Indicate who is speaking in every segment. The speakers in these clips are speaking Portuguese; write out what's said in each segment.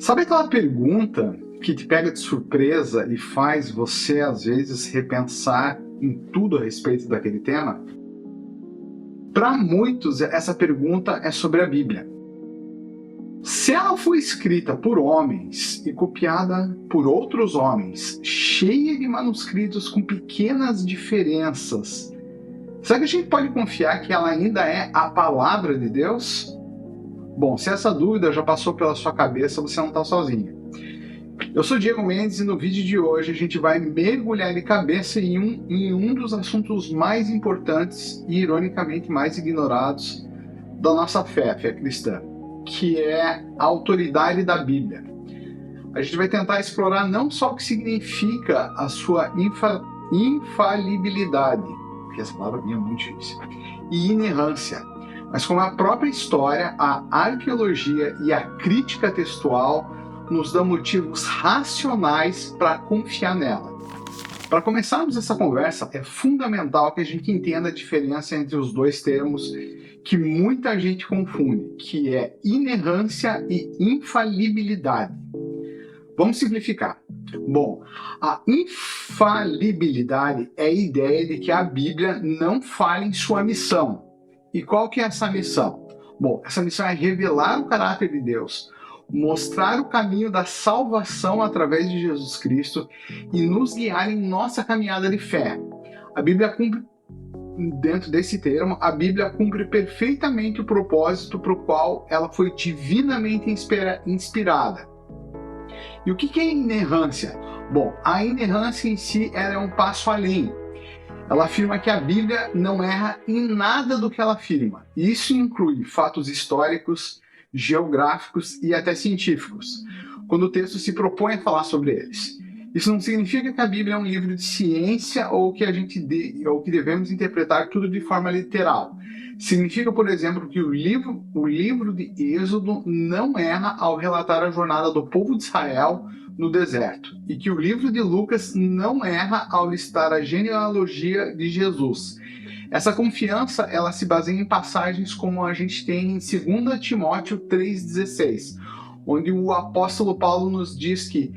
Speaker 1: Sabe aquela pergunta que te pega de surpresa e faz você, às vezes, repensar em tudo a respeito daquele tema? Para muitos, essa pergunta é sobre a Bíblia. Se ela foi escrita por homens e copiada por outros homens, cheia de manuscritos com pequenas diferenças, será que a gente pode confiar que ela ainda é a palavra de Deus? Bom, se essa dúvida já passou pela sua cabeça, você não está sozinho. Eu sou Diego Mendes e no vídeo de hoje a gente vai mergulhar de cabeça em um dos assuntos mais importantes e ironicamente mais ignorados da nossa fé cristã, que é a autoridade da Bíblia. A gente vai tentar explorar não só o que significa a sua infalibilidade, porque essa palavra é muito difícil, e inerrância, mas como a própria história, a arqueologia e a crítica textual nos dão motivos racionais para confiar nela. Para começarmos essa conversa, é fundamental que a gente entenda a diferença entre os dois termos que muita gente confunde, que é inerrância e infalibilidade. Vamos simplificar. Bom, a infalibilidade é a ideia de que a Bíblia não falha em sua missão. E qual que é essa missão? Bom, essa missão é revelar o caráter de Deus, mostrar o caminho da salvação através de Jesus Cristo e nos guiar em nossa caminhada de fé. A Bíblia cumpre, dentro desse termo, a Bíblia cumpre perfeitamente o propósito para o qual ela foi divinamente inspirada. E o que é inerrância? Bom, a inerrância em si ela é um passo além. Ela afirma que a Bíblia não erra em nada do que ela afirma. Isso inclui fatos históricos, geográficos e até científicos, quando o texto se propõe a falar sobre eles. Isso não significa que a Bíblia é um livro de ciência ou que devemos interpretar tudo de forma literal. Significa, por exemplo, que o livro de Êxodo não erra ao relatar a jornada do povo de Israel no deserto, e que o livro de Lucas não erra ao listar a genealogia de Jesus. Essa confiança ela se baseia em passagens como a gente tem em 2 Timóteo 3,16, onde o apóstolo Paulo nos diz que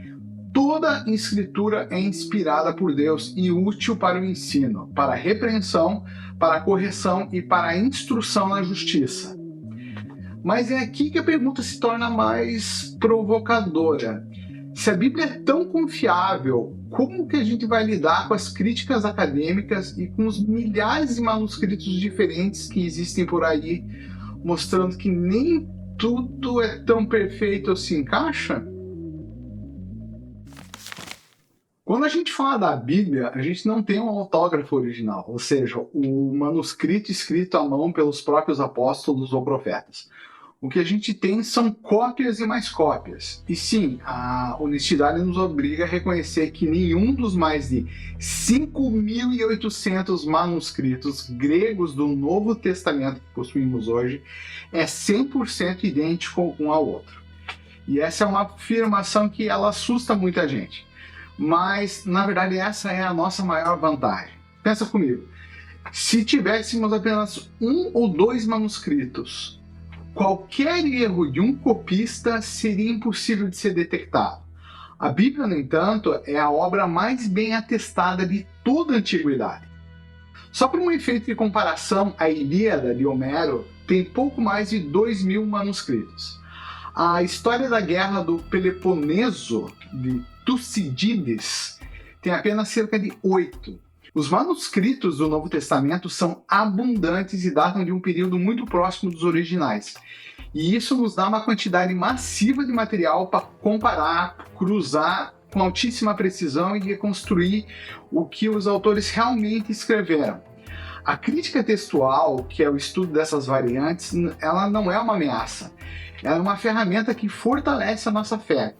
Speaker 1: toda escritura é inspirada por Deus e útil para o ensino, para a repreensão, para a correção e para a instrução na justiça. Mas é aqui que a pergunta se torna mais provocadora. Se a Bíblia é tão confiável, como que a gente vai lidar com as críticas acadêmicas e com os milhares de manuscritos diferentes que existem por aí, mostrando que nem tudo é tão perfeito ou se encaixa? Quando a gente fala da Bíblia, a gente não tem um autógrafo original, ou seja, o manuscrito escrito à mão pelos próprios apóstolos ou profetas. O que a gente tem são cópias e mais cópias. E sim, a honestidade nos obriga a reconhecer que nenhum dos mais de 5.800 manuscritos gregos do Novo Testamento que possuímos hoje é 100% idêntico um ao outro. E essa é uma afirmação que ela assusta muita gente. Mas, na verdade, essa é a nossa maior vantagem. Pensa comigo. Se tivéssemos apenas um ou dois manuscritos, qualquer erro de um copista seria impossível de ser detectado. A Bíblia, no entanto, é a obra mais bem atestada de toda a antiguidade. Só por um efeito de comparação, a Ilíada de Homero tem pouco mais de 2.000 manuscritos. A história da guerra do Peloponeso, de Tucídides, tem apenas cerca de 8. Os manuscritos do Novo Testamento são abundantes e datam de um período muito próximo dos originais. E isso nos dá uma quantidade massiva de material para comparar, cruzar com altíssima precisão e reconstruir o que os autores realmente escreveram. A crítica textual, que é o estudo dessas variantes, ela não é uma ameaça. Ela é uma ferramenta que fortalece a nossa fé.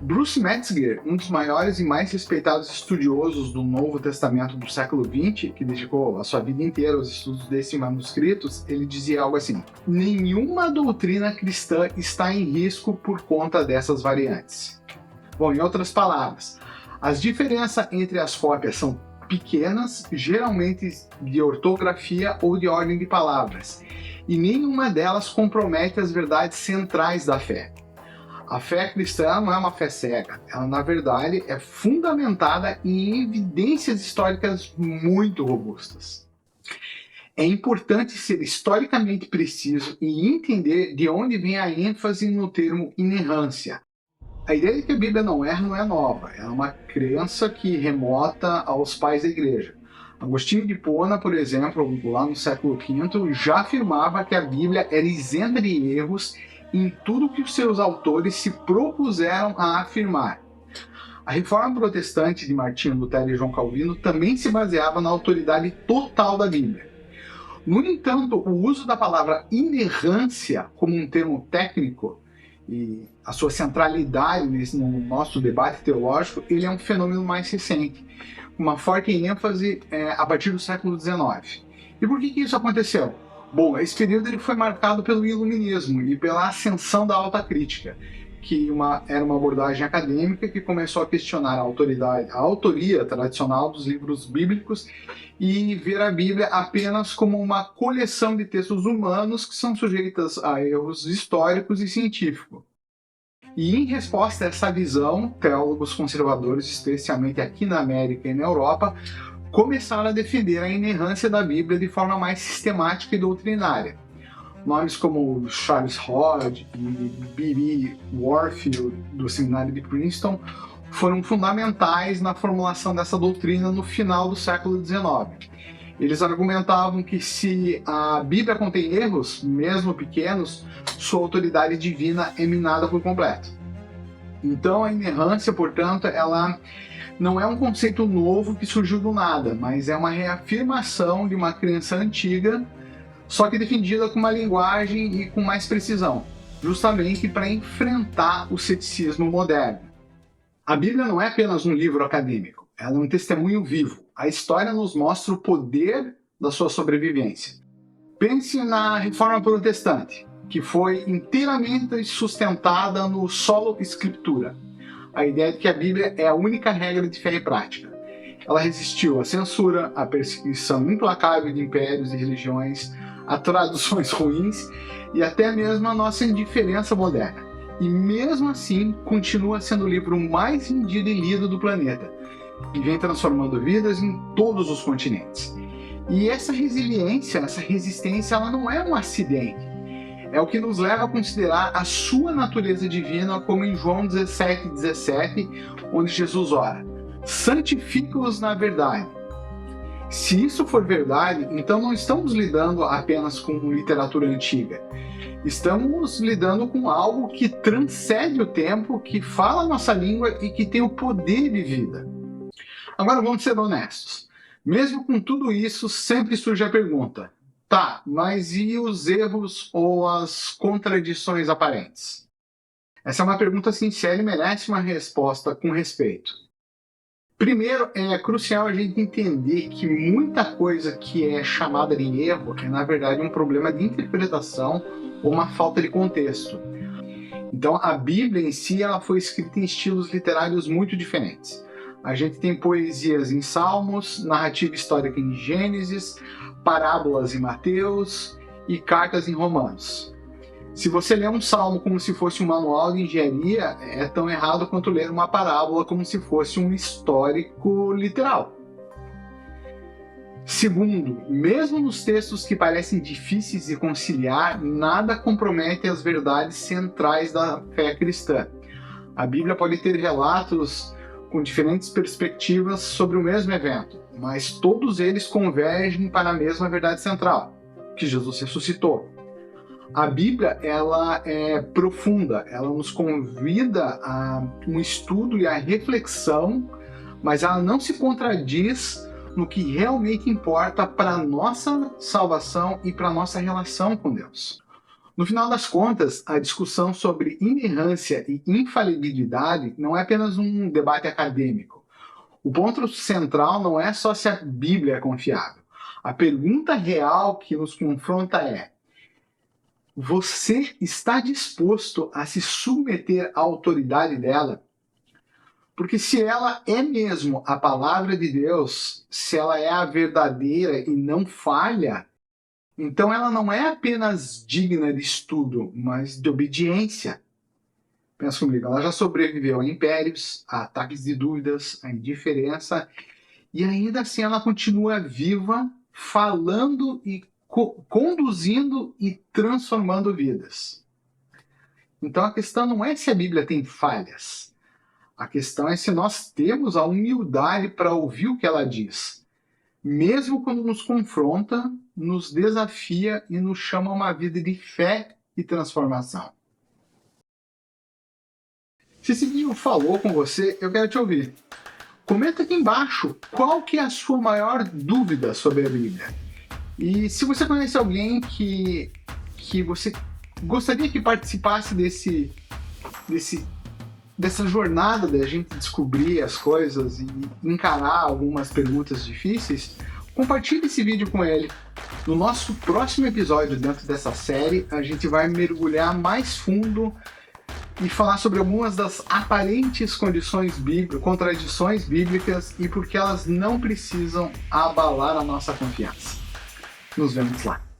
Speaker 1: Bruce Metzger, um dos maiores e mais respeitados estudiosos do Novo Testamento do século XX, que dedicou a sua vida inteira aos estudos desses manuscritos, ele dizia algo assim: nenhuma doutrina cristã está em risco por conta dessas variantes. Bom, em outras palavras, as diferenças entre as cópias são pequenas, geralmente de ortografia ou de ordem de palavras, e nenhuma delas compromete as verdades centrais da fé. A fé cristã não é uma fé cega, ela na verdade é fundamentada em evidências históricas muito robustas. É importante ser historicamente preciso e entender de onde vem a ênfase no termo inerrância. A ideia de que a Bíblia não é nova, é uma crença que remota aos pais da igreja. Agostinho de Hipona, por exemplo, lá no século V, já afirmava que a Bíblia era isenta de erros em tudo que os seus autores se propuseram a afirmar. A reforma protestante de Martinho Lutero e João Calvino também se baseava na autoridade total da Bíblia. No entanto, o uso da palavra inerrância como um termo técnico e a sua centralidade no nosso debate teológico, ele é um fenômeno mais recente, uma forte ênfase a partir do século XIX. E por que isso aconteceu? Bom, esse período ele foi marcado pelo iluminismo e pela ascensão da alta crítica, que era uma abordagem acadêmica que começou a questionar a autoria tradicional dos livros bíblicos e ver a Bíblia apenas como uma coleção de textos humanos que são sujeitas a erros históricos e científicos. E em resposta a essa visão, teólogos conservadores, especialmente aqui na América e na Europa, começaram a defender a inerrância da Bíblia de forma mais sistemática e doutrinária. Nomes como Charles Hodge e B.B. Warfield, do seminário de Princeton, foram fundamentais na formulação dessa doutrina no final do século XIX. Eles argumentavam que se a Bíblia contém erros, mesmo pequenos, sua autoridade divina é minada por completo. Então a inerrância, portanto, ela não é um conceito novo que surgiu do nada, mas é uma reafirmação de uma crença antiga, só que defendida com uma linguagem e com mais precisão, justamente para enfrentar o ceticismo moderno. A Bíblia não é apenas um livro acadêmico, ela é um testemunho vivo. A história nos mostra o poder da sua sobrevivência. Pense na Reforma Protestante, que foi inteiramente sustentada no solo escritura. A ideia de que a Bíblia é a única regra de fé e prática. Ela resistiu à censura, à perseguição implacável de impérios e religiões, a traduções ruins e até mesmo a nossa indiferença moderna. E mesmo assim, continua sendo o livro mais vendido e lido do planeta, e vem transformando vidas em todos os continentes. E essa resiliência, essa resistência, ela não é um acidente. É o que nos leva a considerar a sua natureza divina, como em João 17:17, onde Jesus ora: santifica-os na verdade. Se isso for verdade, então não estamos lidando apenas com literatura antiga. Estamos lidando com algo que transcende o tempo, que fala a nossa língua e que tem o poder de vida. Agora vamos ser honestos. Mesmo com tudo isso, sempre surge a pergunta: tá, mas e os erros ou as contradições aparentes? Essa é uma pergunta sincera e merece uma resposta com respeito. Primeiro, é crucial a gente entender que muita coisa que é chamada de erro é, na verdade, um problema de interpretação ou uma falta de contexto. Então, a Bíblia em si ela foi escrita em estilos literários muito diferentes. A gente tem poesias em Salmos, narrativa histórica em Gênesis, parábolas em Mateus e cartas em Romanos. Se você ler um salmo como se fosse um manual de engenharia, é tão errado quanto ler uma parábola como se fosse um histórico literal. Segundo, mesmo nos textos que parecem difíceis de conciliar, nada compromete as verdades centrais da fé cristã. A Bíblia pode ter relatos com diferentes perspectivas sobre o mesmo evento, mas todos eles convergem para a mesma verdade central, que Jesus ressuscitou. A Bíblia ela é profunda, ela nos convida a um estudo e a reflexão, mas ela não se contradiz no que realmente importa para a nossa salvação e para a nossa relação com Deus. No final das contas, a discussão sobre inerrância e infalibilidade não é apenas um debate acadêmico. O ponto central não é só se a Bíblia é confiável. A pergunta real que nos confronta é: você está disposto a se submeter à autoridade dela? Porque se ela é mesmo a palavra de Deus, se ela é a verdadeira e não falha, então ela não é apenas digna de estudo, mas de obediência. Pensa comigo, ela já sobreviveu a impérios, a ataques de dúvidas, a indiferença, e ainda assim ela continua viva, falando e conduzindo e transformando vidas. Então a questão não é se a Bíblia tem falhas. A questão é se nós temos a humildade para ouvir o que ela diz, mesmo quando nos confronta, nos desafia e nos chama a uma vida de fé e transformação. Se esse vídeo falou com você, eu quero te ouvir. Comenta aqui embaixo qual que é a sua maior dúvida sobre a Bíblia. E se você conhece alguém que você gostaria que participasse dessa jornada da gente descobrir as coisas e encarar algumas perguntas difíceis, compartilhe esse vídeo com ele. No nosso próximo episódio dentro dessa série, a gente vai mergulhar mais fundo e falar sobre algumas das aparentes contradições bíblicas e por que elas não precisam abalar a nossa confiança. Nos vemos lá.